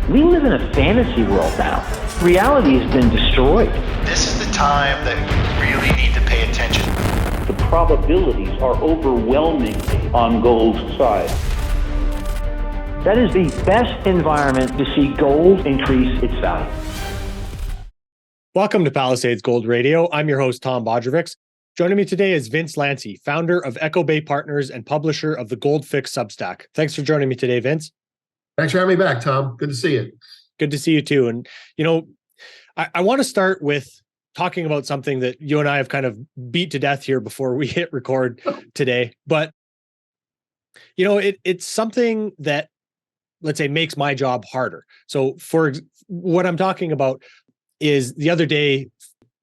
We live in a fantasy world now. Reality has been destroyed. This is the time that you really need to pay attention. The probabilities are overwhelmingly on gold's side. That is the best environment to see gold increase its value. Welcome to Palisade's Gold Radio. I'm your host, Tom Bodrovics. Joining me today is Vince Lanci, founder of Echo Bay Partners and publisher of the Gold Fix Substack. Thanks for joining me today, Vince. Thanks for having me back, Tom. Good to see you. Good to see you too. And, you know, I want to start with talking about something that you and I have kind of beat to death here before we hit record today. But, you know, it's something that, let's say, makes my job harder. So for what I'm talking about is the other day,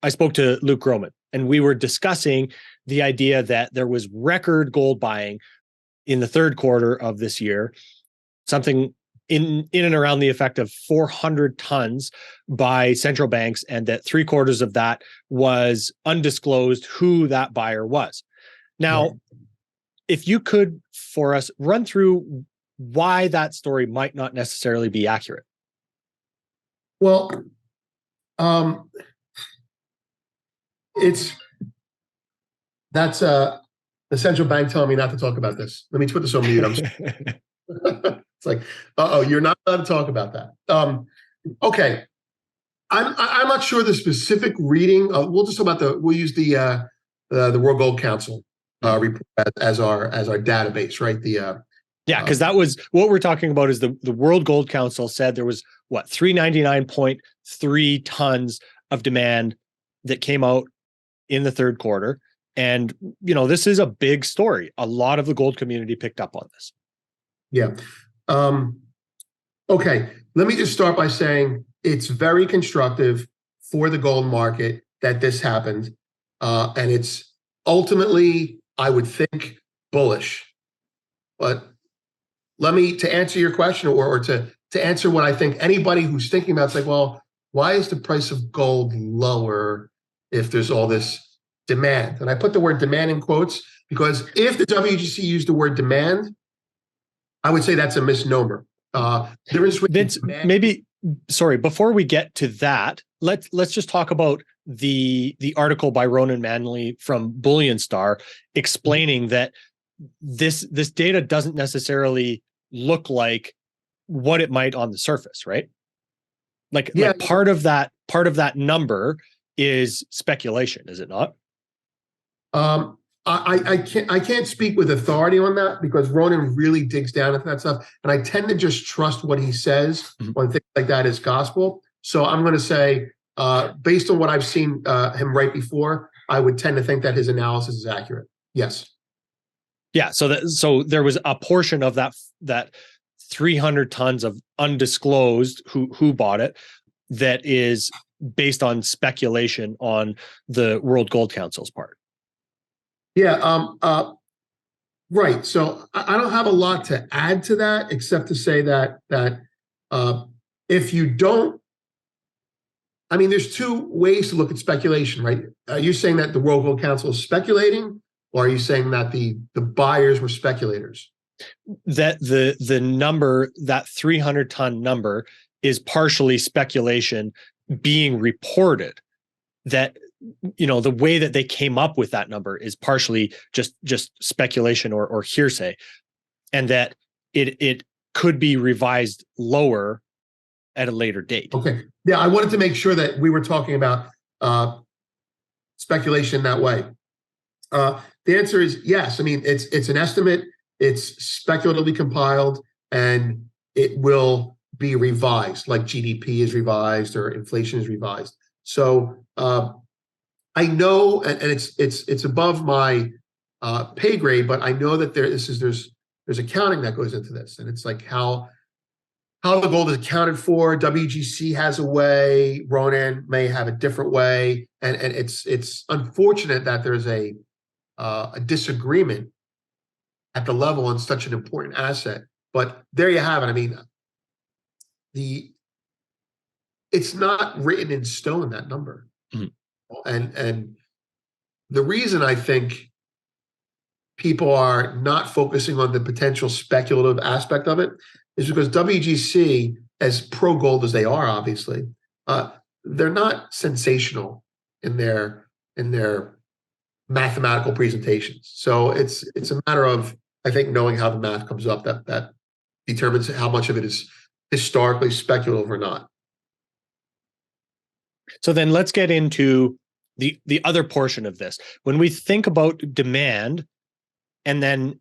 I spoke to Luke Groman, and we were discussing the idea that there was record gold buying in the third quarter of this year, something in and around the effect of 400 tons by central banks, and that 3/4 of that was undisclosed who that buyer was. Now, if you could, for us, run through why that story might not necessarily be accurate. Well, that's the central bank telling me not to talk about this. Let me put this on mute. It's like, you're not allowed to talk about that. Okay, I'm not sure the specific reading. We'll just talk about we'll use the World Gold Council report as our database, right? Yeah, because that was what we're talking about. Is the World Gold Council said there was 399.3 tons of demand that came out in the third quarter. And, you know, this is a big story. A lot of the gold community picked up on this. Yeah. Okay. Let me just start by saying it's very constructive for the gold market that this happened. And it's ultimately, I would think, bullish. But to answer your question or to answer what I think anybody who's thinking about, it's like, well, why is the price of gold lower if there's all this demand? And I put the word demand in quotes because if the WGC used the word demand, I would say that's a misnomer. Vince, sorry, before we get to that, let's just talk about the article by Ronan Manley from Bullion Star explaining that this data doesn't necessarily look like what it might on the surface, right? Like part of that number is speculation, is it not? I can't speak with authority on that because Ronan really digs down into that stuff, and I tend to just trust what he says on things like that as gospel. So I'm going to say, based on what I've seen him write before, I would tend to think that his analysis is accurate. Yes. Yeah. So there was a portion of that 300 tons of undisclosed who bought it that is based on speculation on the World Gold Council's part. Yeah, right. So I don't have a lot to add to that, except to say that if you don't, I mean, there's two ways to look at speculation, right? Are you saying that the World Gold Council is speculating, or are you saying that the buyers were speculators? That the number, that 300-ton number, is partially speculation being reported. That, you know, the way that they came up with that number is partially just speculation or hearsay, and that it could be revised lower at a later date. Okay. Yeah, I wanted to make sure that we were talking about speculation that way. The answer is yes. I mean, it's an estimate. It's speculatively compiled, and it will be revised, like GDP is revised or inflation is revised. So I know, and it's above my pay grade, but I know that there's accounting that goes into this, and it's like how the gold is accounted for. WGC has a way, Ronan may have a different way, and it's unfortunate that there's a disagreement at the level on such an important asset. But there you have it. I mean, it's not written in stone, that number. Mm-hmm. And the reason I think people are not focusing on the potential speculative aspect of it is because WGC as pro gold as they are, obviously, they're not sensational in their mathematical presentations. So it's a matter of, I think, knowing how the math comes up that determines how much of it is historically speculative or not. So then let's get into the other portion of this. When we think about demand, and then,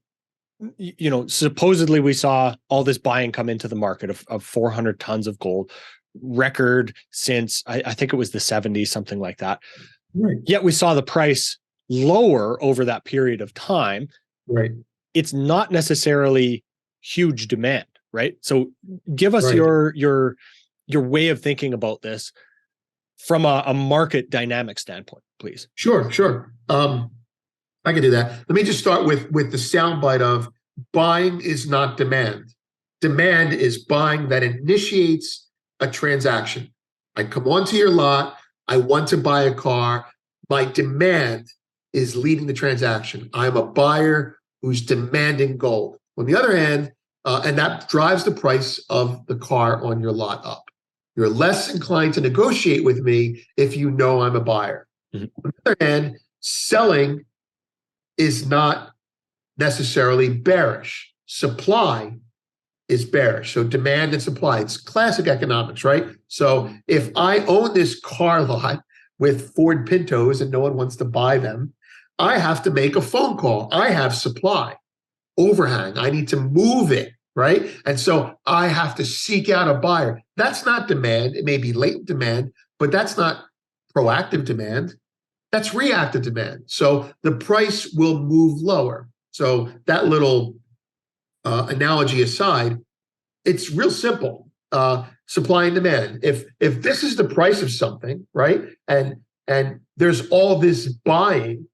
you know, supposedly we saw all this buying come into the market of 400 tons of gold, record since I think it was the 70s, something like that. Right. Yet we saw the price lower over that period of time. Right. It's not necessarily huge demand, right? So give us Right. your way of thinking about this from a market dynamic standpoint, please. Sure. I can do that. Let me just start with the soundbite of buying is not demand. Demand is buying that initiates a transaction. I come onto your lot. I want to buy a car. My demand is leading the transaction. I'm a buyer who's demanding gold. On the other hand, and that drives the price of the car on your lot up. You're less inclined to negotiate with me if you know I'm a buyer. Mm-hmm. On the other hand, selling is not necessarily bearish. Supply is bearish. So demand and supply, it's classic economics, right? So if I own this car lot with Ford Pintos and no one wants to buy them, I have to make a phone call. I have supply overhang. I need to move it, right? And so I have to seek out a buyer. That's not demand. It may be latent demand, but that's not proactive demand. That's reactive demand. So the price will move lower. So that little analogy aside, it's real simple. Supply and demand. If this is the price of something, right, and there's all this buying,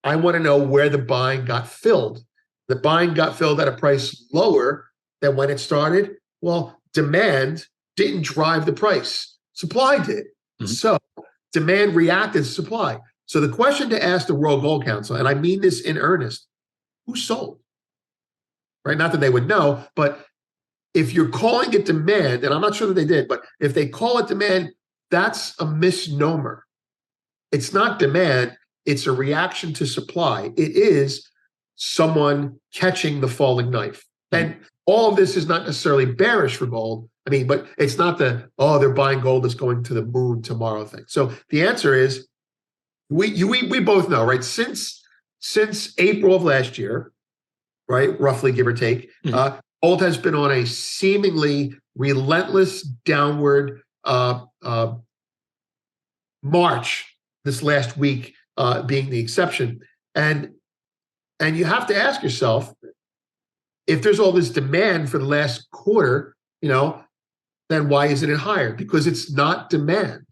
I want to know where the buying got filled. The buying got filled at a price lower than when it started. Well, demand didn't drive the price. Supply did. Mm-hmm. So demand reacted to supply. So the question to ask the World Gold Council, and I mean this in earnest, who sold? Right? Not that they would know, but if you're calling it demand, and I'm not sure that they did, but if they call it demand, that's a misnomer. It's not demand. It's a reaction to supply. It is someone catching the falling knife. And all of this is not necessarily bearish for gold. I mean, but it's not the, oh, they're buying gold that's going to the moon tomorrow thing. So the answer is, we both know, right? Since April of last year, right, roughly give or take, gold has been on a seemingly relentless downward march, this last week being the exception. And you have to ask yourself, if there's all this demand for the last quarter, you know, then why isn't it higher? Because it's not demand,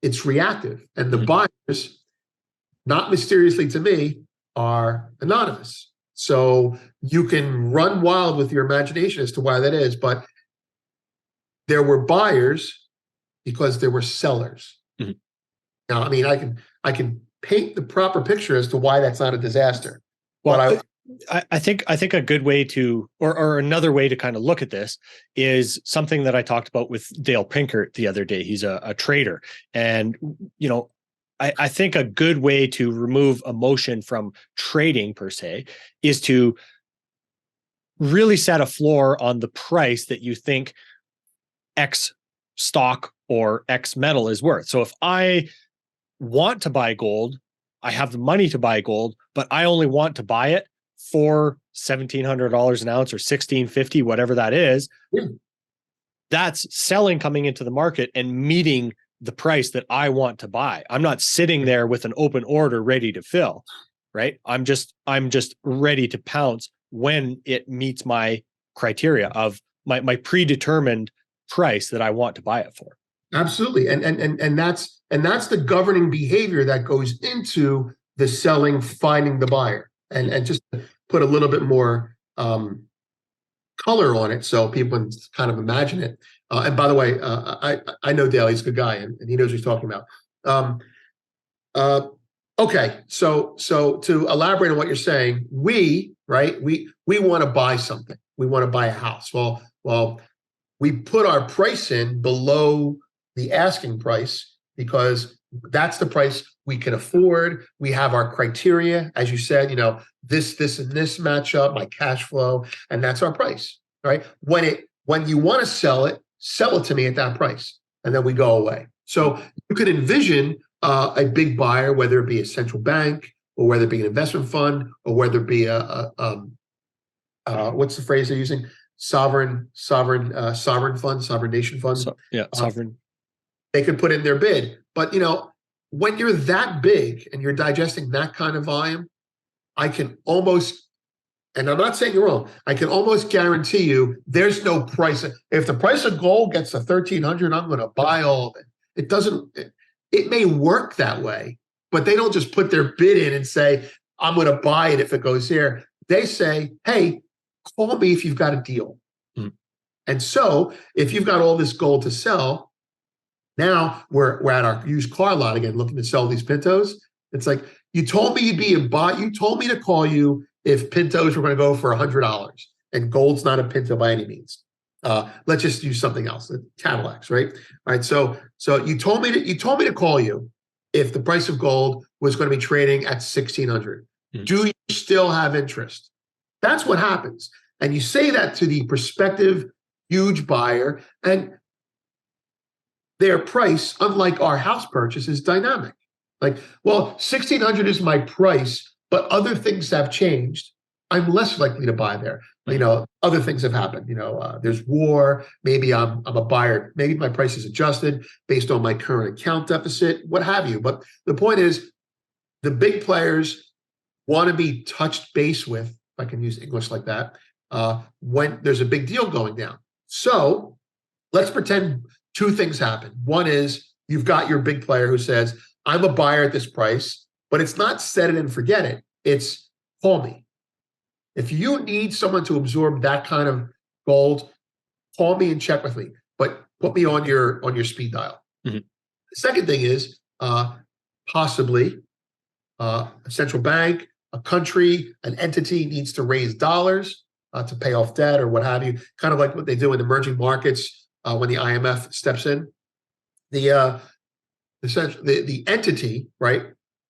it's reactive. And the buyers, not mysteriously to me, are anonymous. So you can run wild with your imagination as to why that is, but there were buyers because there were sellers. Mm-hmm. Now, I mean, I can paint the proper picture as to why that's not a disaster. Well, I think a good way to, or another way to kind of look at this is something that I talked about with Dale Pinkert the other day. He's a trader, and you know, I think a good way to remove emotion from trading per se is to really set a floor on the price that you think X stock or X metal is worth. So if I want to buy gold, I have the money to buy gold, but I only want to buy it for $1,700 an ounce or $1,650, whatever that is. Yeah. That's selling coming into the market and meeting the price that I want to buy. I'm not sitting there with an open order ready to fill, right? I'm just ready to pounce when it meets my criteria of my predetermined price that I want to buy it for. Absolutely. And that's the governing behavior that goes into the selling, finding the buyer. And just to put a little bit more color on it so people can kind of imagine it. And by the way, I know Dale, he's a good guy, and he knows what he's talking about. Okay, so to elaborate on what you're saying, we want to buy something. We want to buy a house. Well, we put our price in below the asking price because that's the price we can afford. We have our criteria, as you said, this and this match up, my cash flow, and that's our price, right? When you want to sell it to me at that price, and then we go away. So you could envision a big buyer, whether it be a central bank or whether it be an investment fund or whether it be what's the phrase they're using? Sovereign fund, sovereign nation fund. Sovereign. They could put in their bid. But, when you're that big and you're digesting that kind of volume, I can almost, and I'm not saying you're wrong, I can almost guarantee you there's no price. If the price of gold gets to 1,300, I'm going to buy all of it. It may work that way, but they don't just put their bid in and say, I'm going to buy it if it goes here. They say, hey, call me if you've got a deal. And so if you've got all this gold to sell, now we're at our used car lot again, looking to sell these Pintos. It's like, you told me you'd be a buy. You told me to call you if Pintos were going to go for $100, and gold's not a Pinto by any means. Let's just use something else, Cadillacs, right? All right. So you told me to call you if the price of gold was going to be trading at 1,600. Do you still have interest? That's what happens. And you say that to the prospective huge buyer, and their price, unlike our house purchase, is dynamic. Like, well, 1,600 is my price, but other things have changed. I'm less likely to buy there. Other things have happened. There's war. Maybe I'm a buyer. Maybe my price is adjusted based on my current account deficit, what have you. But the point is, the big players want to be touched base with, if I can use English like that, when there's a big deal going down. So let's pretend two things happen. One is you've got your big player who says, I'm a buyer at this price, but it's not set it and forget it. It's call me. If you need someone to absorb that kind of gold, call me and check with me, but put me on your speed dial. The second thing is possibly a central bank, a country, an entity needs to raise dollars to pay off debt or what have you, kind of like what they do in emerging markets when the IMF steps in. The entity, right?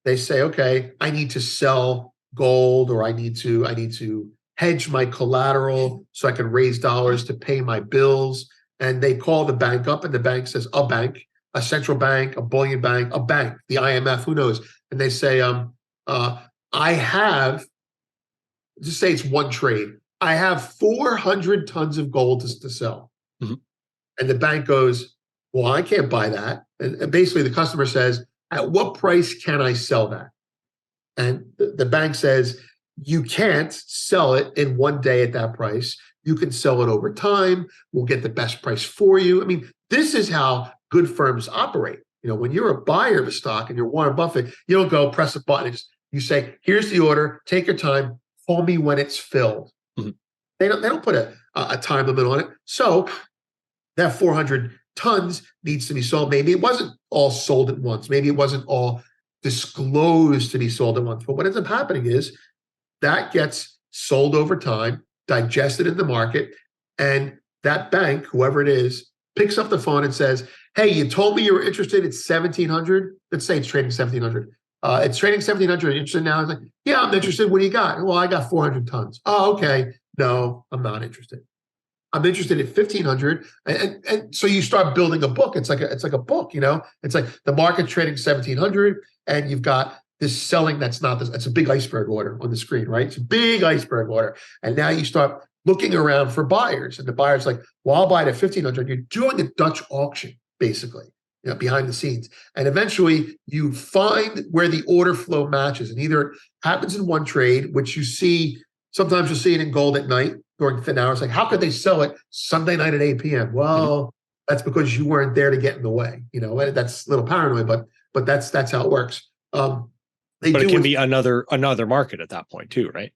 They say, okay, I need to sell gold, or I need to hedge my collateral so I can raise dollars to pay my bills. And they call the bank up, and the bank says, a bank, a central bank, a bullion bank, a bank, the IMF, who knows? And they say, I have, just say it's one trade, I have 400 tons of gold to sell. And the bank goes, well, I can't buy that. And basically the customer says, at what price can I sell that? And the bank says, you can't sell it in one day at that price. You can sell it over time. We'll get the best price for you. I mean, this is how good firms operate. When you're a buyer of a stock and you're Warren Buffett, you don't go press a button. You say, here's the order, take your time, call me when it's filled. They don't put a time limit on it. So that 400 tons needs to be sold. Maybe it wasn't all sold at once. Maybe it wasn't all disclosed to be sold at once. But what ends up happening is that gets sold over time, digested in the market, and that bank, whoever it is, picks up the phone and says, hey, you told me you were interested in 1,700. Let's say it's trading 1,700. It's trading 1,700. Interested now? It's like, yeah, I'm interested. What do you got? Well, I got 400 tons. Oh, okay. No, I'm not interested. I'm interested in 1,500, and so you start building a book. It's like a book, It's like the market trading 1,700, and you've got this selling that's not this. It's a big iceberg order on the screen, right? It's a big iceberg order, and now you start looking around for buyers, and the buyer's like, "Well, I'll buy it at 1,500." You're doing a Dutch auction, basically, behind the scenes, and eventually you find where the order flow matches, and either it happens in one trade, which you see. Sometimes you'll see it in gold at night during thin hours. Like, how could they sell it Sunday night at 8 p.m.? Well, that's because you weren't there to get in the way. And that's a little paranoid, but that's how it works. But it can be another market at that point too, right?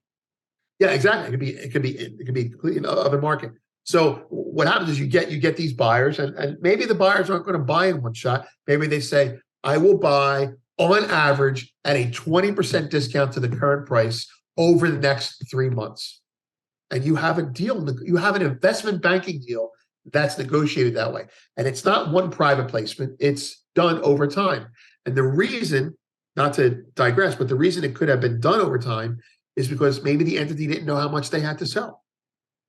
Yeah, exactly. It could be a completely other market. So what happens is you get these buyers, and maybe the buyers aren't going to buy in one shot. Maybe they say, I will buy on average at a 20% discount to the current price over the next 3 months. And you have a deal, you have an investment banking deal that's negotiated that way. And it's not one private placement, it's done over time. And the reason, not to digress, but the reason it could have been done over time is because maybe the entity didn't know how much they had to sell.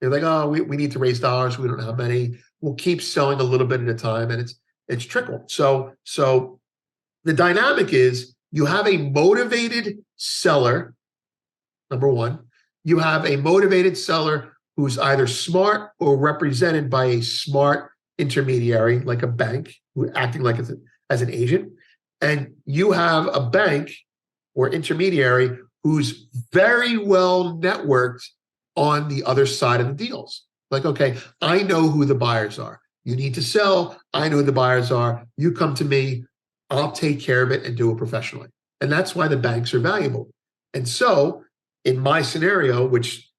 They're like, oh, we need to raise dollars. We don't know how many. We'll keep selling a little bit at a time, and it's trickled. So the dynamic is you have a motivated seller, number one. You have a motivated seller who's either smart or represented by a smart intermediary, like a bank, who acting like as an agent. And you have a bank or intermediary who's very well networked on the other side of the deals. Like, okay, I know who the buyers are. You need to sell. I know who the buyers are. You come to me. I'll take care of it and do it professionally. And that's why the banks are valuable. And so in my scenario, which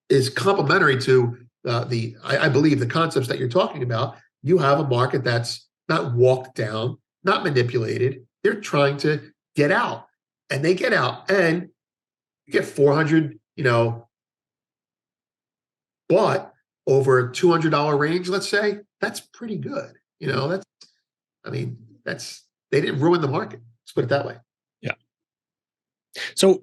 is complementary to I believe the concepts that you're talking about, you have a market that's not walked down, not manipulated. They're trying to get out, and they get out, and you get 400, bought over a $200 range, let's say. That's pretty good. They didn't ruin the market. Let's put it that way. Yeah. So,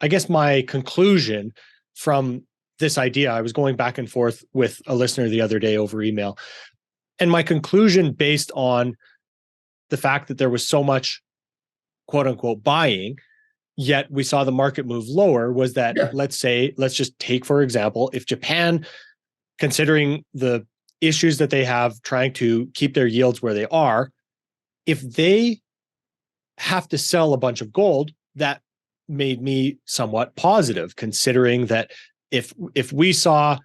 I guess my conclusion from this idea, I was going back and forth with a listener the other day over email, and my conclusion based on the fact that there was so much quote unquote buying, yet we saw the market move lower, was that, let's just take, for example, if Japan, considering the issues that they have trying to keep their yields where they are, if they have to sell a bunch of gold, that made me somewhat positive, considering that if we saw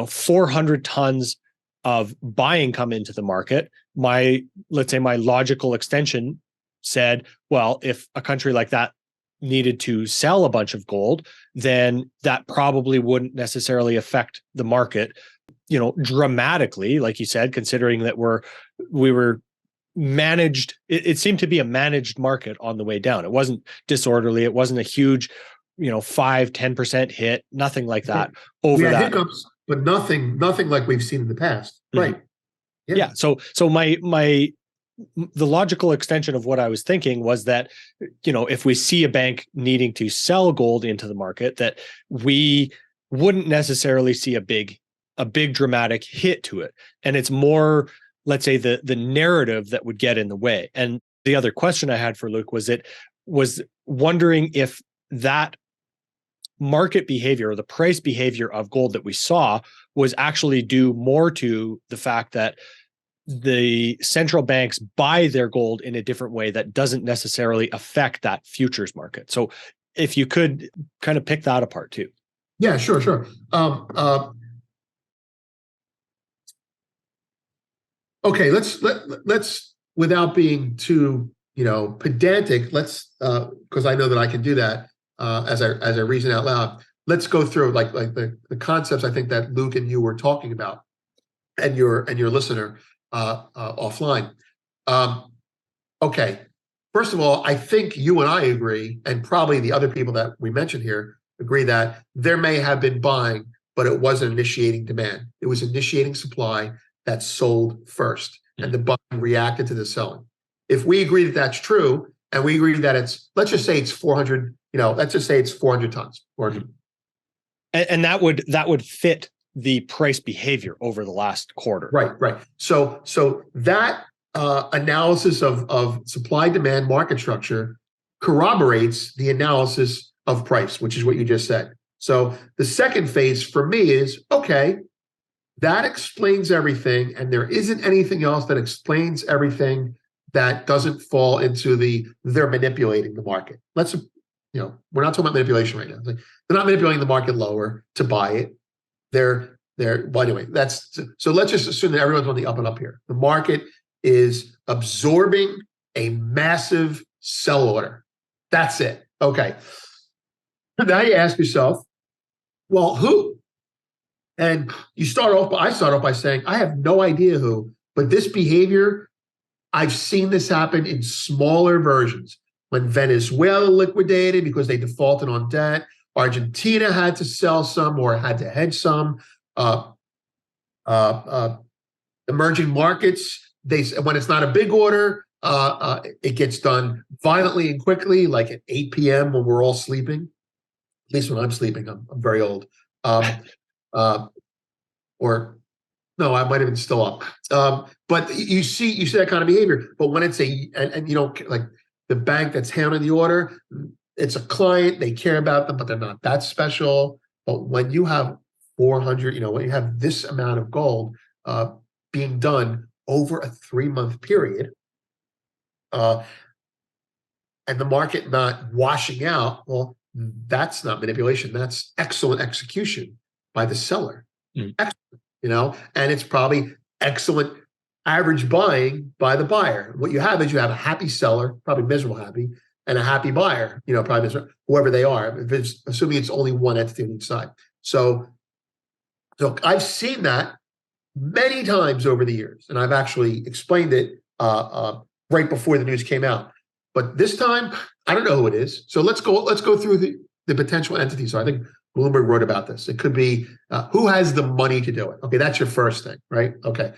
400 tons of buying come into the market, let's say my logical extension said, well, if a country like that needed to sell a bunch of gold, then that probably wouldn't necessarily affect the market, dramatically, like you said, considering that we were managed. It seemed to be a managed market on the way down. It wasn't disorderly. It wasn't a huge, 5-10% hit, nothing like that. We had hiccups, but nothing like we've seen in the past. Right. Yeah. So the logical extension of what I was thinking was that, if we see a bank needing to sell gold into the market, that we wouldn't necessarily see a big dramatic hit to it. And it's more, let's say, the narrative that would get in the way. And the other question I had for Luke was wondering if that market behavior or the price behavior of gold that we saw was actually due more to the fact that the central banks buy their gold in a different way that doesn't necessarily affect that futures market. So if you could kind of pick that apart too. Yeah, sure. Okay, let's without being too pedantic, let's because I know that I can do that as I reason out loud. Let's go through like the concepts I think that Luke and you were talking about, and your listener offline. Okay, first of all, I think you and I agree, and probably the other people that we mentioned here agree, that there may have been buying, but it wasn't initiating demand. It was initiating supply that sold first, and the buying reacted to the selling. If we agree that that's true, and we agree that let's just say it's 400, let's just say it's 400 tons. 400. And that would fit the price behavior over the last quarter. Right. So that analysis of supply demand market structure corroborates the analysis of price, which is what you just said. So the second phase for me is, okay, that explains everything, and there isn't anything else that explains everything that doesn't fall into they're manipulating the market. We're not talking about manipulation right now. They're not manipulating the market lower to buy it. Well, anyway, so let's just assume that everyone's on the up and up here. The market is absorbing a massive sell order. That's it. Okay. Now you ask yourself, well, who? And I start off by saying, I have no idea who, but this behavior, I've seen this happen in smaller versions. When Venezuela liquidated because they defaulted on debt, Argentina had to sell some or had to hedge some. Emerging markets, when it's not a big order, it gets done violently and quickly, like at 8 p.m. when we're all sleeping. At least when I'm sleeping, I'm very old. Or no, I might have been still up. But you see that kind of behavior. But when it's and you know, like the bank that's handling the order, it's a client, they care about them, but they're not that special. But when you have 400, when you have this amount of gold being done over a 3-month period, and the market not washing out, well, that's not manipulation. That's excellent execution by the seller. Excellent, and it's probably excellent average buying by the buyer. What you have is you have a happy seller, probably miserable happy, and a happy buyer, probably miserable, whoever they are, assuming it's only one entity on each side. So I've seen that many times over the years, and I've actually explained it right before the news came out. But this time, I don't know who it is. So let's go through the potential entities. So I think Bloomberg wrote about this. It could be who has the money to do it. Okay, that's your first thing, right? Okay,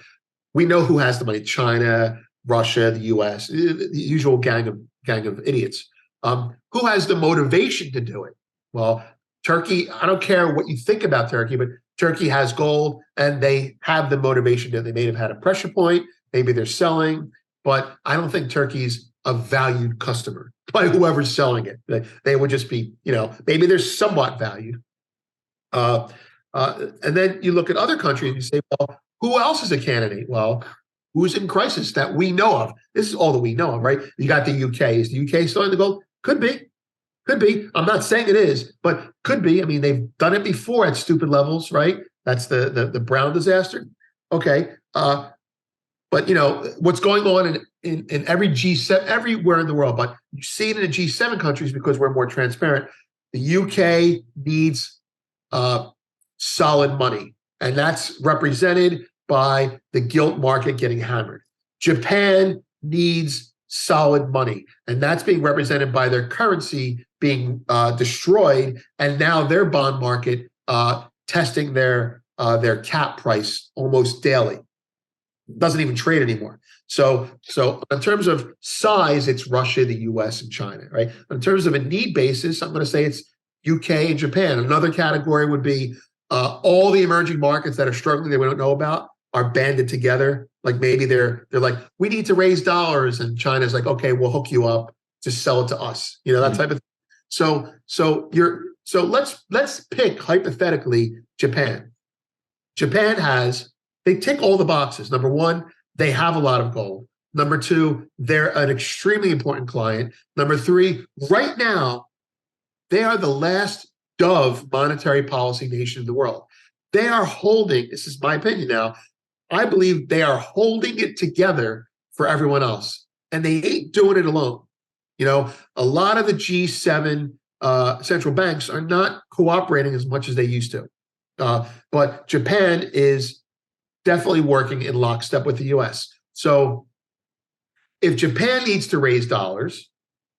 we know who has the money: China, Russia, the U.S., the usual gang of idiots. Who has the motivation to do it? Well, Turkey. I don't care what you think about Turkey, but Turkey has gold, and they have the motivation to. They may have had a pressure point. Maybe they're selling, but I don't think Turkey's a valued customer by whoever's selling it. They would just be, maybe they're somewhat valued. And then you look at other countries and you say, well, who else is a candidate? Well, who's in crisis that we know of? This is all that we know of, right? You got the UK. Is the UK selling the gold? Could be. Could be. I'm not saying it is, but could be. I mean, they've done it before at stupid levels, right? That's the Brown disaster. Okay. But what's going on in every G7, everywhere in the world, but you see it in the G7 countries because we're more transparent. The UK needs solid money, and that's represented by the gilt market getting hammered. Japan needs solid money, and that's being represented by their currency being destroyed, and now their bond market testing their cap price almost daily. Doesn't even trade anymore. So in terms of size, it's Russia, the US, and China, right? In terms of a need basis, I'm going to say it's UK and Japan. Another category would be all the emerging markets that are struggling that we don't know about are banded together. Like maybe they're like, we need to raise dollars, and China's like, okay, we'll hook you up, just sell it to us, that type of thing. So let's pick hypothetically Japan. They tick all the boxes. Number one, they have a lot of gold. Number two, they're an extremely important client. Number three, right now, they are the last dove monetary policy nation in the world. They are holding, this is my opinion now, I believe they are holding it together for everyone else. And they ain't doing it alone. A lot of the G7 central banks are not cooperating as much as they used to. But Japan is definitely working in lockstep with the US. So if Japan needs to raise dollars,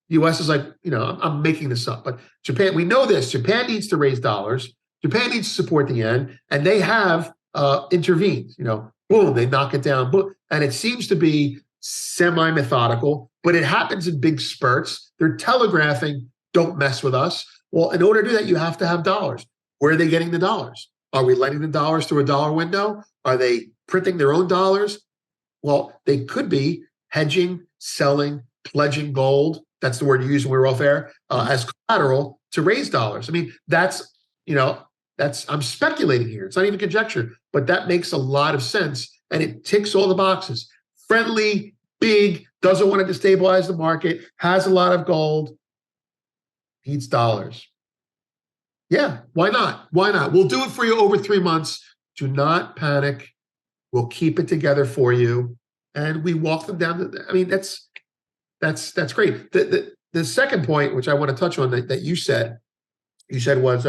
the US is like, I'm making this up, but Japan, we know this, Japan needs to raise dollars, Japan needs to support the yen, and they have intervened, boom, they knock it down, boom, and it seems to be semi-methodical, but it happens in big spurts. They're telegraphing, don't mess with us. Well, in order to do that, you have to have dollars. Where are they getting the dollars? Are we lending the dollars through a dollar window? Are they printing their own dollars? Well, they could be hedging, selling, pledging gold. That's the word you use when we were off air, as collateral to raise dollars. I mean, I'm speculating here. It's not even conjecture, but that makes a lot of sense. And it ticks all the boxes. Friendly, big, doesn't want to destabilize the market, has a lot of gold, needs dollars. Yeah, why not? Why not? We'll do it for you over 3 months. Do not panic. We'll keep it together for you. And we walk them down. That's great. The second point, which I want to touch on that you said was,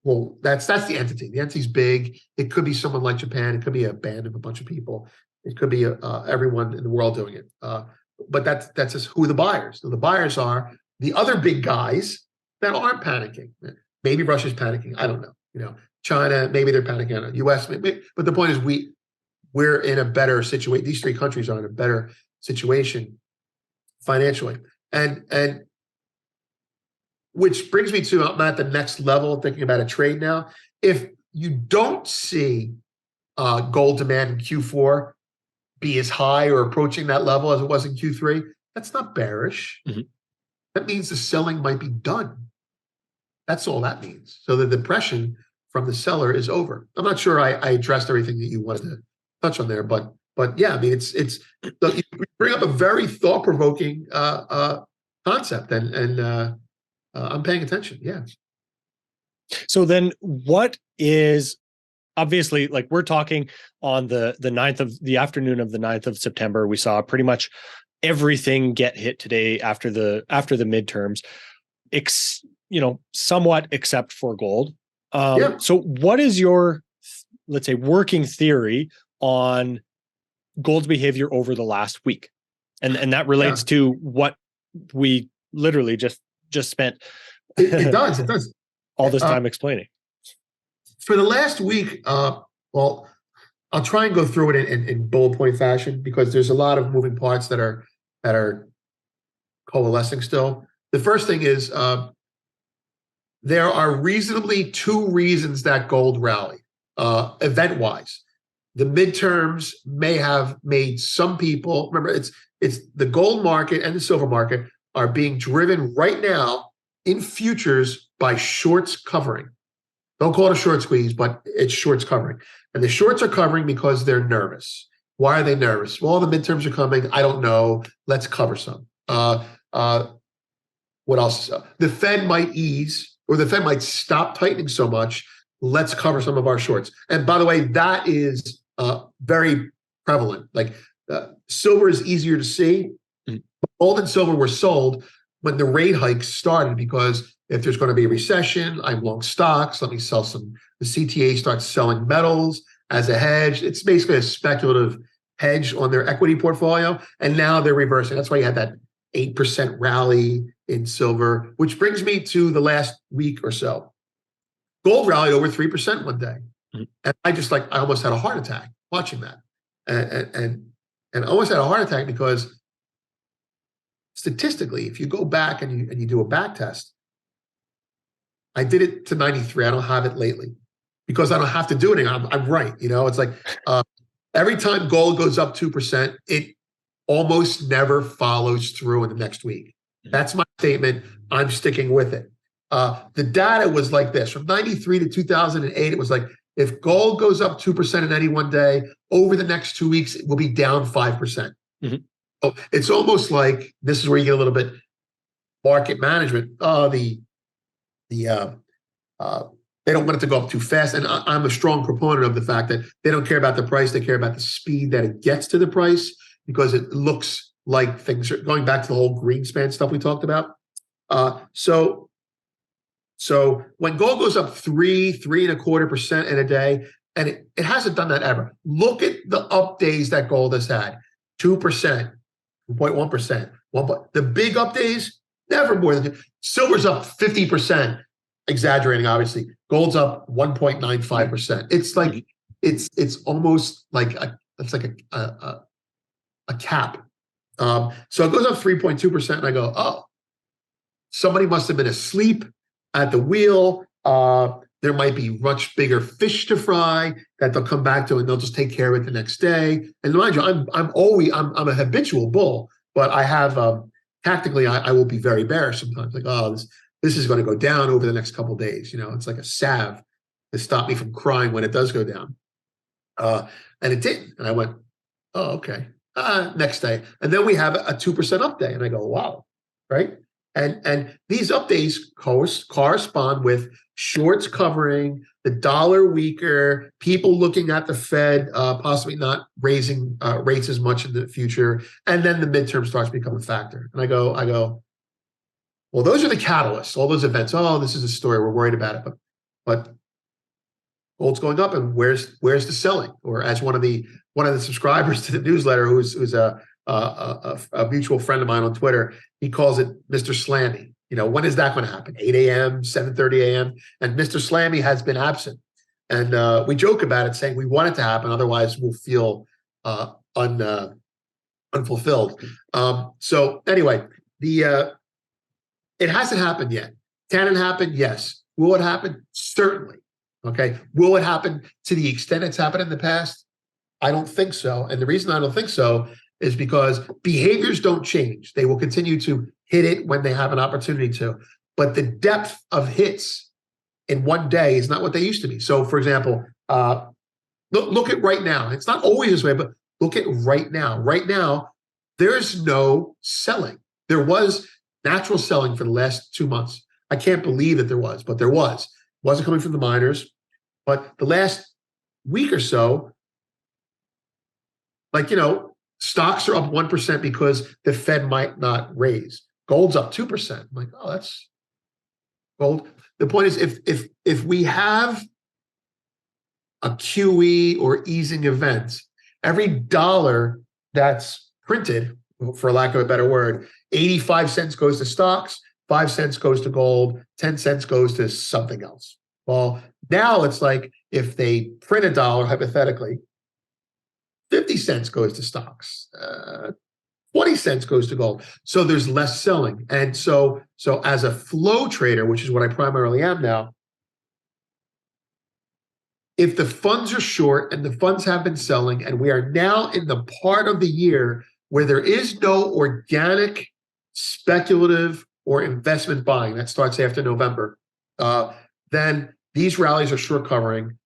well, that's the entity. The entity's big. It could be someone like Japan. It could be a band of a bunch of people. It could be everyone in the world doing it. But that's just who the buyers. So the buyers are the other big guys that aren't panicking. Maybe Russia's panicking. I don't know. China, maybe they're panicking. I don't know. U.S. Maybe, but the point is we're in a better situation. These three countries are in a better situation financially. And which brings me to, I'm at the next level thinking about a trade now. If you don't see gold demand in Q4 be as high or approaching that level as it was in Q3, that's not bearish. Mm-hmm. That means the selling might be done. That's all that means. So the depression from the seller is over. I'm not sure I addressed everything that you wanted to touch on there, but yeah, I mean, it's you bring up a very thought-provoking concept, and I'm paying attention. Yeah. So then what is, obviously, like, we're talking on the 9th of the afternoon of the 9th of September, we saw pretty much everything get hit today after the midterms, somewhat except for gold. So what is your, let's say, working theory on gold's behavior over the last week? And that relates to what we literally just spent it does all this time explaining. For the last week, well, I'll try and go through it in bullet point fashion, because there's a lot of moving parts that are coalescing still. The first thing is there are reasonably two reasons that gold rallied, event-wise. The midterms may have made some people, remember, it's the gold market and the silver market are being driven right now in futures by shorts covering. Don't call it a short squeeze, but it's shorts covering. And the shorts are covering because they're nervous. Why are they nervous? Well, the midterms are coming. I don't know. Let's cover some. What else? The Fed might ease, or the Fed might stop tightening so much. Let's cover some of our shorts. And by the way, that is very prevalent. Like silver is easier to see. Gold and silver were sold when the rate hikes started, because if there's going to be a recession, I'm long stocks. Let me sell some. The CTA starts selling metals as a hedge. It's basically a speculative hedge on their equity portfolio. And now they're reversing. That's why you had that 8% rally in silver, which brings me to the last week or so. Gold rallied over 3% one day. Mm-hmm. And I almost had a heart attack watching that. And I almost had a heart attack because statistically, if you go back and you do a back test, I did it to 93. I don't have it lately because I don't have to do it. I'm right. It's like every time gold goes up 2%, it almost never follows through in the next week. That's my statement. I'm sticking with it. The data was like this. From 93 to 2008, it was like, if gold goes up 2% in any one day, over the next 2 weeks, it will be down 5%. Mm-hmm. So it's almost like, this is where you get a little bit market management. They don't want it to go up too fast. And I'm a strong proponent of the fact that they don't care about the price. They care about the speed that it gets to the price, because it looks like things are going back to the whole Greenspan stuff we talked about. So when gold goes up 3.25% in a day, and it hasn't done that ever. Look at the up days that gold has had: 2%, 2.1%. The big up days, never more than silver's up 50%. Exaggerating, obviously. Gold's up 1.95%. It's like it's almost like a cap. So it goes up 3.2%, and I go, oh, somebody must have been asleep at the wheel. There might be much bigger fish to fry that they'll come back to, and they'll just take care of it the next day. And mind you, I'm a habitual bull, but I have tactically I will be very bearish sometimes. Like, oh, this is going to go down over the next couple of days. It's like a salve to stop me from crying when it does go down. And it didn't. And I went, oh, okay. Next day. And then we have a 2% up day. And I go, wow. Right. And these up days correspond with shorts covering, the dollar weaker, people looking at the Fed, possibly not raising rates as much in the future. And then the midterm starts to become a factor. And I go, well, those are the catalysts, all those events. Oh, this is a story. We're worried about it. But gold's going up, and where's the selling? Or as one of the subscribers to the newsletter, who's a a mutual friend of mine on Twitter. He calls it Mr. Slammy. When is that going to happen? 8 a.m., 7:30 a.m. And Mr. Slammy has been absent. And we joke about it, saying we want it to happen, otherwise we'll feel unfulfilled. So anyway, it hasn't happened yet. Can it happen? Yes. Will it happen? Certainly. Okay. Will it happen to the extent it's happened in the past? I don't think so. And the reason I don't think so is because behaviors don't change. They will continue to hit it when they have an opportunity to. But the depth of hits in one day is not what they used to be. So, for example, look at right now. It's not always this way, but look at right now. Right now, there's no selling. There was natural selling for the last 2 months. I can't believe that there was, but there was. It wasn't coming from the miners. But the last week or so, stocks are up 1% because the Fed might not raise. Gold's up 2%. I'm like, oh, that's gold. The point is, if we have a QE or easing event, every dollar that's printed, for lack of a better word, 85 cents goes to stocks, 5 cents goes to gold, 10 cents goes to something else. Well, now it's like if they print a dollar, hypothetically, 50 cents goes to stocks, 20 cents goes to gold. So there's less selling. And so as a flow trader, which is what I primarily am now, if the funds are short and the funds have been selling, and we are now in the part of the year where there is no organic, speculative, or investment buying, that starts after November, then these rallies are short covering.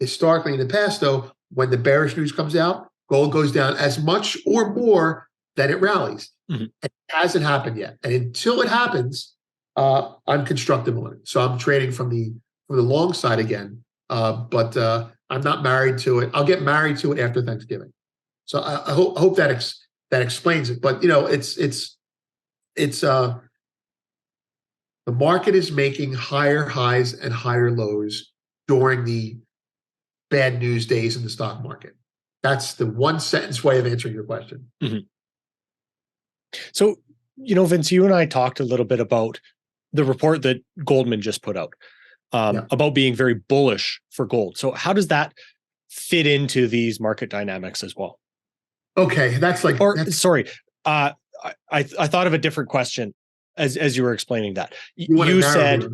Historically, in the past, though, when the bearish news comes out, gold goes down as much or more than it rallies. Mm-hmm. It hasn't happened yet. And until it happens, I'm constructive on it. So I'm trading from the long side again. But I'm not married to it. I'll get married to it after Thanksgiving. So I hope that explains it. But it's the market is making higher highs and higher lows during the bad news days in the stock market. That's the one sentence way of answering your question. Mm-hmm. So, Vince, you and I talked a little bit about the report that Goldman just put out about being very bullish for gold. So how does that fit into these market dynamics as well? Okay, sorry. I thought of a different question as you were explaining that. You said,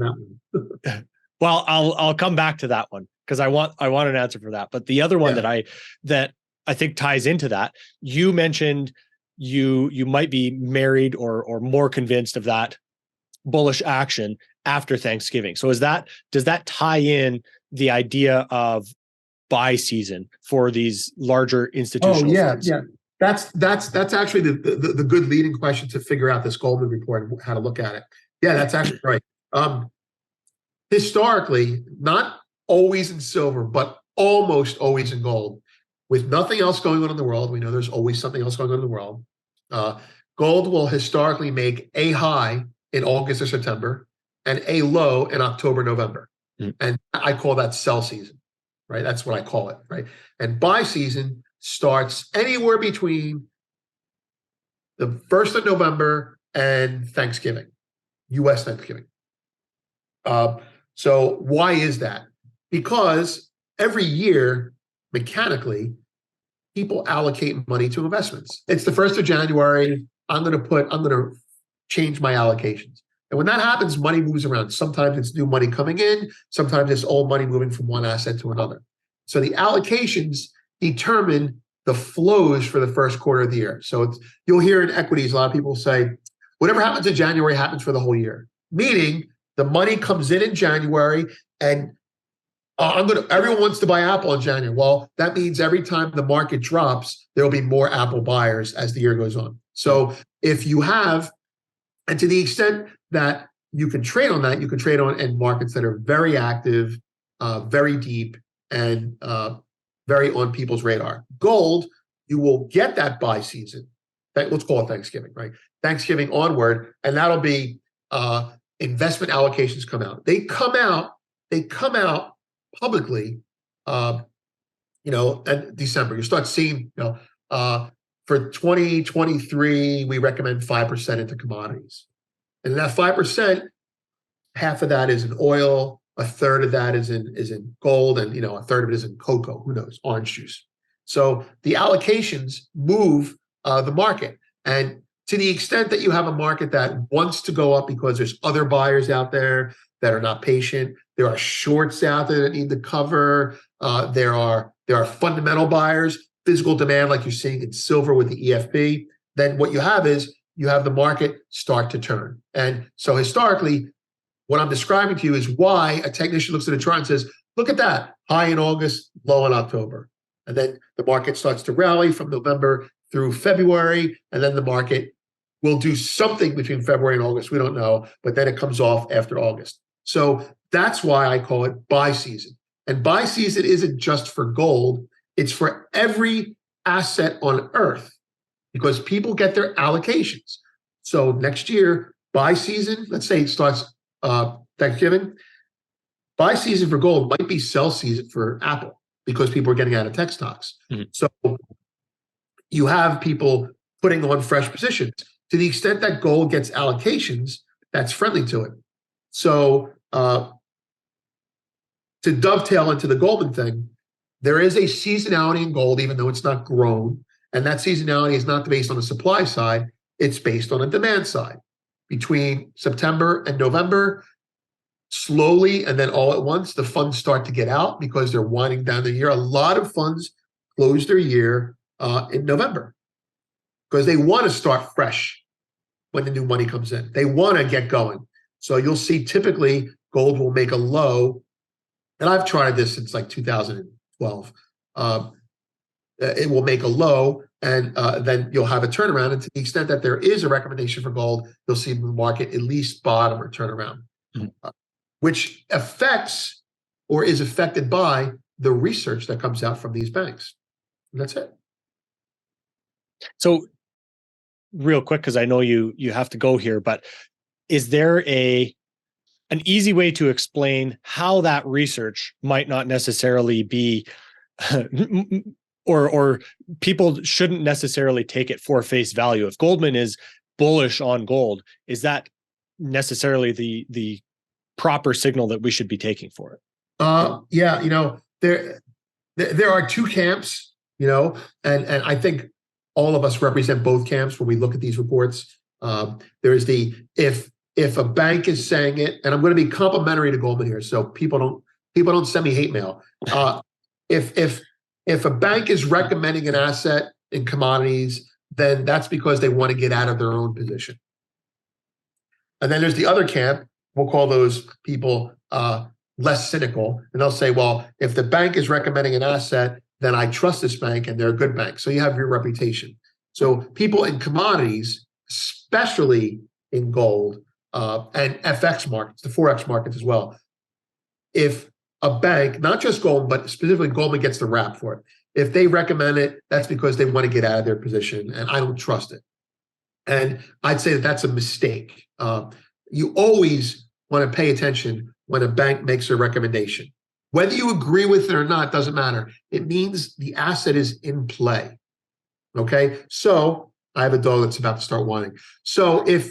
well, I'll come back to that one because I want an answer for that. But the other one that I think ties into that, you mentioned you might be married or more convinced of that bullish action after Thanksgiving. So does that tie in the idea of buy season for these larger institutional funds? Yeah. That's actually the good leading question to figure out this Goldman report and how to look at it. Yeah, that's actually right. Historically, not always in silver, but almost always in gold, with nothing else going on in the world. We know there's always something else going on in the world. Gold will historically make a high in August or September and a low in October, November. Mm. And I call that sell season, right? That's what I call it, right? And buy season starts anywhere between the 1st of November and Thanksgiving, U.S. Thanksgiving. So why is that? Because every year, mechanically, people allocate money to investments. It's the 1st of January. I'm going to change my allocations. And when that happens, money moves around. Sometimes it's new money coming in. Sometimes it's old money moving from one asset to another. So the allocations determine the flows for the first quarter of the year. So you'll hear in equities, a lot of people say, whatever happens in January happens for the whole year. Meaning the money comes in January and everyone wants to buy Apple in January. Well, that means every time the market drops, there will be more Apple buyers as the year goes on. So if you have, and to the extent that you can trade on that, you can trade on in markets that are very active, very deep, and very on people's radar. Gold, you will get that buy season. Let's call it Thanksgiving, right? Thanksgiving onward, and that'll be investment allocations come out. They come out publicly, in December. You start seeing, for 2023, we recommend 5% into commodities. And that 5%, half of that is in oil, a third of that is in gold, and a third of it is in cocoa, who knows, orange juice. So the allocations move the market. And to the extent that you have a market that wants to go up because there's other buyers out there that are not patient, there are shorts out there that need to cover, there are fundamental buyers, physical demand like you're seeing in silver with the EFB, then what you have is you have the market start to turn. And so historically, what I'm describing to you is why a technician looks at a chart and says, look at that, high in August, low in October. And then the market starts to rally from November through February, and then the market will do something between February and August. We don't know, but then it comes off after August. So that's why I call it buy season. And buy season isn't just for gold, it's for every asset on earth because people get their allocations. So next year, buy season, let's say it starts Thanksgiving, buy season for gold might be sell season for Apple because people are getting out of tech stocks. Mm-hmm. So you have people putting on fresh positions. To the extent that gold gets allocations, that's friendly to it. So to dovetail into the Goldman thing, there is a seasonality in gold, even though it's not grown. And that seasonality is not based on the supply side, it's based on the demand side. Between September and November, slowly and then all at once, the funds start to get out because they're winding down the year. A lot of funds close their year in November because they want to start fresh when the new money comes in. They want to get going. So you'll see typically gold will make a low, and I've tried this since like 2012. It will make a low, and then you'll have a turnaround. And to the extent that there is a recommendation for gold, you'll see the market at least bottom or turn around, which affects or is affected by the research that comes out from these banks. And that's it. So real quick, because I know you have to go here, but is there an easy way to explain how that research might not necessarily be or people shouldn't necessarily take it for face value? If Goldman is bullish on gold, is that necessarily the proper signal that we should be taking for it? Yeah, there are two camps, and I think all of us represent both camps when we look at these reports. There's the if a bank is saying it, and I'm going to be complimentary to Goldman here, so people don't send me hate mail. If a bank is recommending an asset in commodities, then that's because they want to get out of their own position. And then there's the other camp. We'll call those people less cynical, and they'll say, well, if the bank is recommending an asset, then I trust this bank and they're a good bank. So you have your reputation. So people in commodities, especially in gold and FX markets, the Forex markets as well, if a bank, not just Goldman, but specifically Goldman gets the rap for it. If they recommend it, that's because they want to get out of their position, and I don't trust it. And I'd say that that's a mistake. You always want to pay attention when a bank makes a recommendation. Whether you agree with it or not doesn't matter. It means the asset is in play. Okay, so I have a dog that's about to start whining. So if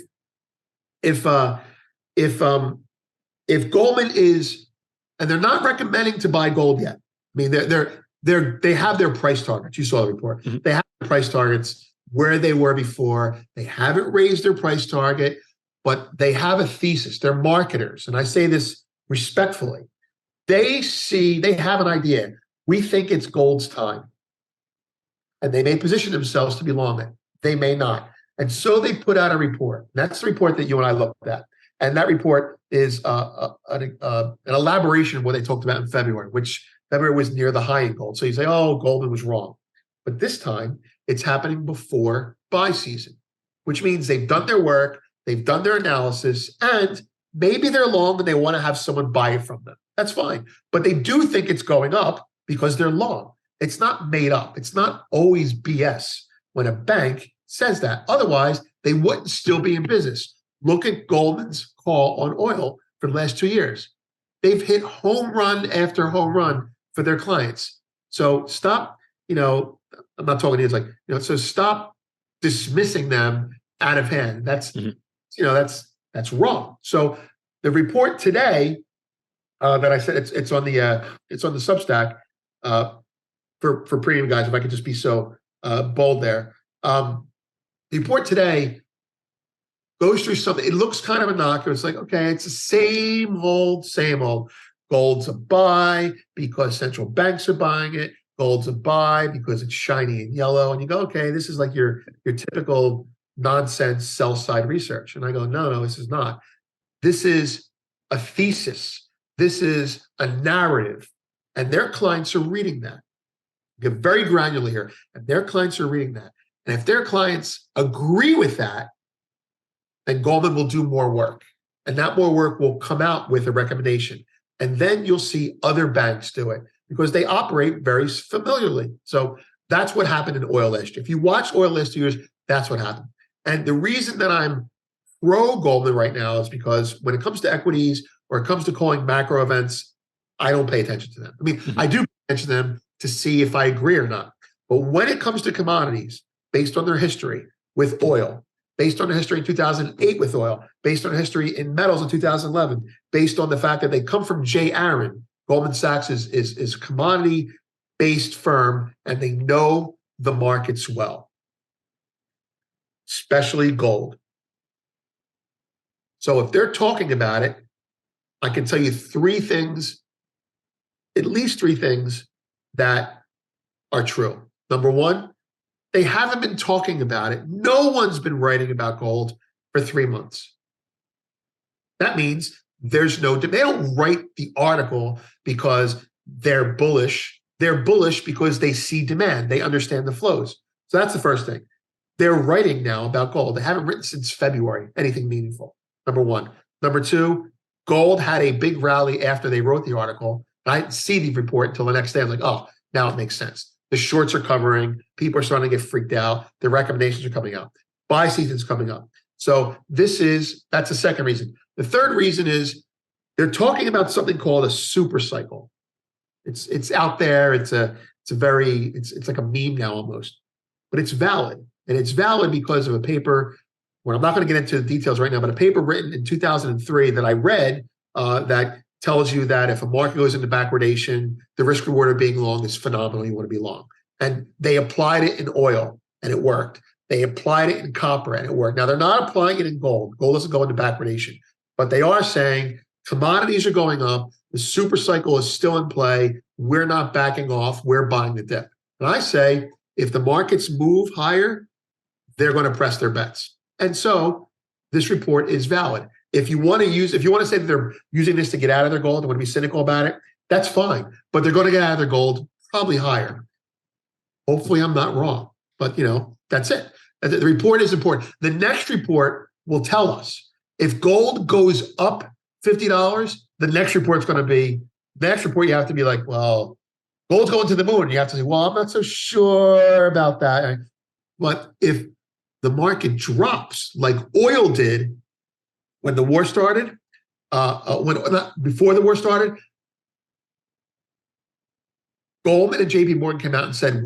Goldman is, and they're not recommending to buy gold yet. I mean, they have their price targets. You saw the report. Mm-hmm. They have their price targets where they were before. They haven't raised their price target, but they have a thesis. They're marketers, and I say this respectfully. They have an idea. We think it's gold's time. And they may position themselves to be long it. They may not. And so they put out a report. That's the report that you and I looked at. And that report is an elaboration of what they talked about in February, which February was near the high in gold. So you say, oh, Goldman was wrong. But this time, it's happening before buy season, which means they've done their work, they've done their analysis, and maybe they're long and they want to have someone buy it from them. That's fine. But they do think it's going up because they're long. It's not made up. It's not always BS when a bank says that. Otherwise, they wouldn't still be in business. Look at Goldman's call on oil for the last 2 years. They've hit home run after home run for their clients. So stop, I'm not talking to you. It's like, so stop dismissing them out of hand. That's, that's wrong. So the report today that I said it's on the Substack for premium guys. If I could just be so bold there, the report today goes through something. It looks kind of innocuous. It's like, okay, it's the same old. Gold's a buy because central banks are buying it. Gold's a buy because it's shiny and yellow. And you go, okay, this is like your typical nonsense sell side research. And I go, no, this is not. This is a thesis. This is a narrative. And their clients are reading that. Get very granular here. And their clients are reading that. And if their clients agree with that, then Goldman will do more work. And that more work will come out with a recommendation. And then you'll see other banks do it because they operate very familiarly. So that's what happened in oil last year. If you watch oil last year, that's what happened. And the reason that I'm pro Goldman right now is because when it comes to equities or it comes to calling macro events, I don't pay attention to them. I mean, I do pay attention to them to see if I agree or not. But when it comes to commodities, based on their history with oil, based on the history in 2008 with oil, based on the history in metals in 2011, based on the fact that they come from J. Aron, Goldman Sachs is a commodity-based firm, and they know the markets well, especially gold. So if they're talking about it, I can tell you at least three things that are true. Number one, they haven't been talking about it. No one's been writing about gold for 3 months. That means there's no, they don't write the article because they're bullish. They're bullish because they see demand. They understand the flows. So that's the first thing. They're writing now about gold. They haven't written since February, anything meaningful. Number one. Number two, gold had a big rally after they wrote the article. I didn't see the report until the next day. I was like, oh, now it makes sense. The shorts are covering. People are starting to get freaked out. The recommendations are coming out. Buy season's coming up. So that's the second reason. The third reason is they're talking about something called a super cycle. It's out there. It's like a meme now almost, but it's valid. And it's valid because of a paper. Well, I'm not going to get into the details right now, but a paper written in 2003 that I read that tells you that if a market goes into backwardation, the risk reward of being long is phenomenal. You want to be long. And they applied it in oil and it worked. They applied it in copper and it worked. Now they're not applying it in gold. Gold doesn't go into backwardation, but they are saying commodities are going up. The super cycle is still in play. We're not backing off. We're buying the dip. And I say, if the markets move higher, they're going to press their bets. And so this report is valid. If you want to say that they're using this to get out of their gold, they want to be cynical about it, that's fine. But they're going to get out of their gold probably higher. Hopefully I'm not wrong, but that's it. The report is important. The next report will tell us if gold goes up $50, the next report you have to be like, well, gold's going to the moon. You have to say, well, I'm not so sure about that. But if the market drops like oil did when the war started, before the war started, Goldman and JP Morgan came out and said,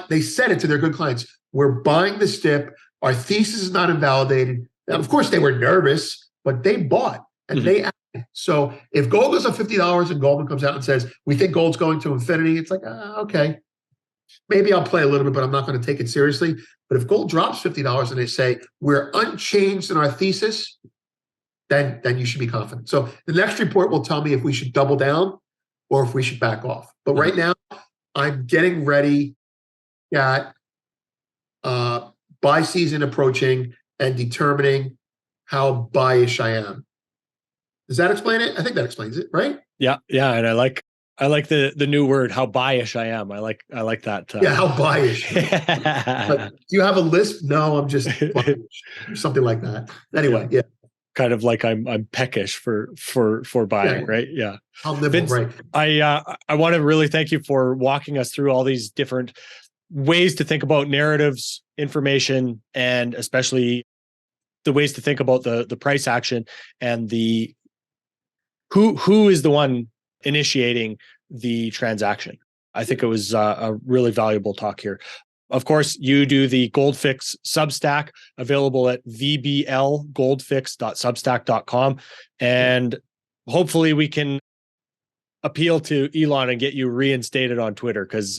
they said it to their good clients, we're buying this dip. Our thesis is not invalidated. Now, of course, they were nervous, but they bought and they acted. So if gold goes up $50 and Goldman comes out and says, we think gold's going to infinity, it's like, okay, maybe I'll play a little bit, but I'm not going to take it seriously. But if gold drops $50 and they say, we're unchanged in our thesis, then you should be confident. So the next report will tell me if we should double down or if we should back off. But right now, I'm getting ready at buy season approaching and determining how buyish I am. Does that explain it? I think that explains it, right? Yeah. And I like the new word, how buyish I am. I like that. Yeah, how buyish. But do you have a list? No, I'm just something like that. Anyway, yeah. Kind of like I'm peckish for buying, right? Yeah. I'll nibble, Vince, right. I want to really thank you for walking us through all these different ways to think about narratives, information, and especially the ways to think about the price action and the who is the one initiating the transaction. I think it was a really valuable talk here. Of course, you do the Goldfix Substack, available at vblgoldfix.substack.com. And hopefully we can appeal to Elon and get you reinstated on Twitter, because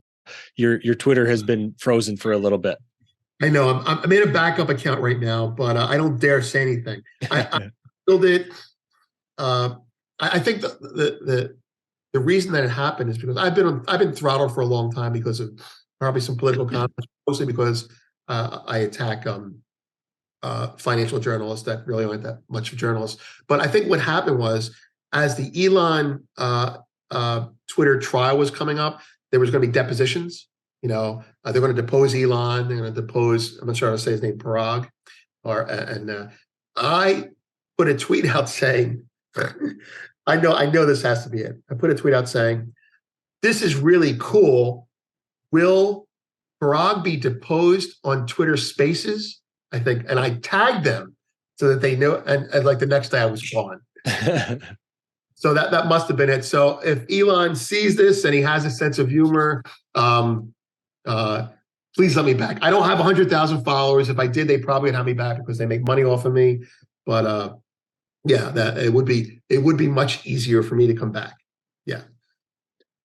your Twitter has been frozen for a little bit. I know. I made a backup account right now, but I don't dare say anything. I built it. I think the reason that it happened is because I've been throttled for a long time because of probably some political comments, mostly because I attack financial journalists that really aren't that much of journalists. But I think what happened was, as the Elon Twitter trial was coming up, there was going to be depositions. They're going to depose Elon. They're going to depose, I'm not sure how to say his name, Parag. I put a tweet out saying, I know this has to be it. I put a tweet out saying, this is really cool. Will Parag be deposed on Twitter Spaces? I think, and I tagged them so that they know. And like the next day, I was gone. So that must have been it. So if Elon sees this and he has a sense of humor, please let me back. I don't have 100,000 followers. If I did, they probably would have me back because they make money off of me. But yeah, that it would be much easier for me to come back. Yeah.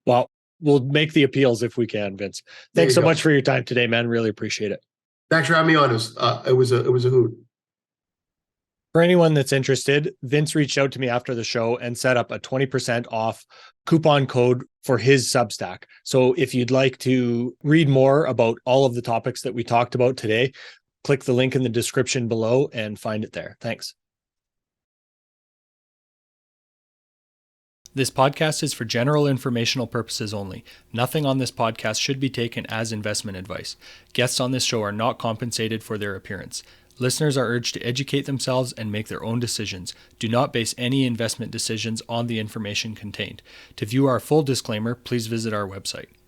Well, we'll make the appeals if we can, Vince. Thanks so much for your time today, man. Really appreciate it. Thanks for having me on. It was a hoot. For anyone that's interested, Vince reached out to me after the show and set up a 20% off coupon code for his Substack. So if you'd like to read more about all of the topics that we talked about today, click the link in the description below and find it there. Thanks. This podcast is for general informational purposes only. Nothing on this podcast should be taken as investment advice. Guests on this show are not compensated for their appearance. Listeners are urged to educate themselves and make their own decisions. Do not base any investment decisions on the information contained. To view our full disclaimer, please visit our website.